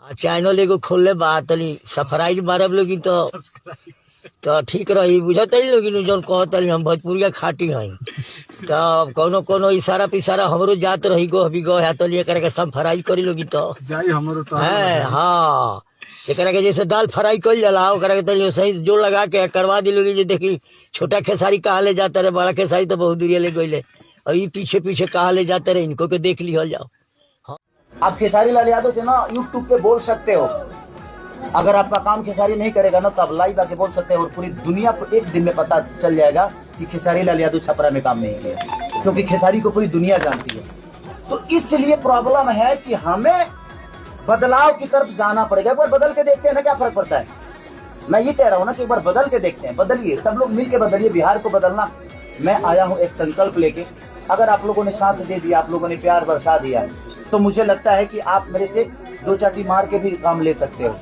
Channel एगो खोलले बा तनी सफराइज मारब लोगी तो ठीक रही बुझत लोगी जौन कहतली हम भोजपुरिया खाटी हई तब कोनो कोनो इशारा पिसारा हमरो जात रही गो भी गो है तली एकरा के सब फ्राई करी लोगी तो जाई हमरो तो है हाँ एकरा के जैसे दाल फ्राई कर जाला ओकरा के तली सही जोड़ लगा के करवा दी लोगी जे देखी छोटा खेसारी कहाँ ले जाता रहे बड़ा खेसारी तो बहुत दूरिया ले गईले और ये पीछे पीछे कहाँ ले जाते रहे इनको के देख लिहल जाओ। आप खेसारी लाल यादव के ना यूट्यूब पे बोल सकते हो। अगर आपका काम खेसारी नहीं करेगा ना तो आप लाइव आके बोल सकते हो और पूरी दुनिया को एक दिन में पता चल जाएगा कि खेसारी लाल यादव छपरा में काम नहीं किया, क्योंकि खेसारी को पूरी दुनिया जानती है। तो इसलिए प्रॉब्लम है कि हमें बदलाव की तरफ जाना पड़ेगा। एक बार बदल के देखते हैं ना क्या फर्क पड़ता है। मैं ये कह रहा हूँ ना कि एक बार बदल के देखते हैं, बदलिए, सब लोग मिल के बदलिए बिहार को बदलना। मैं आया हूँ एक संकल्प लेके। अगर आप लोगों ने साथ दे दिया, आप लोगों ने प्यार बरसा दिया, तो मुझे लगता है कि आप मेरे से दो चाटी मार के भी काम ले सकते हो।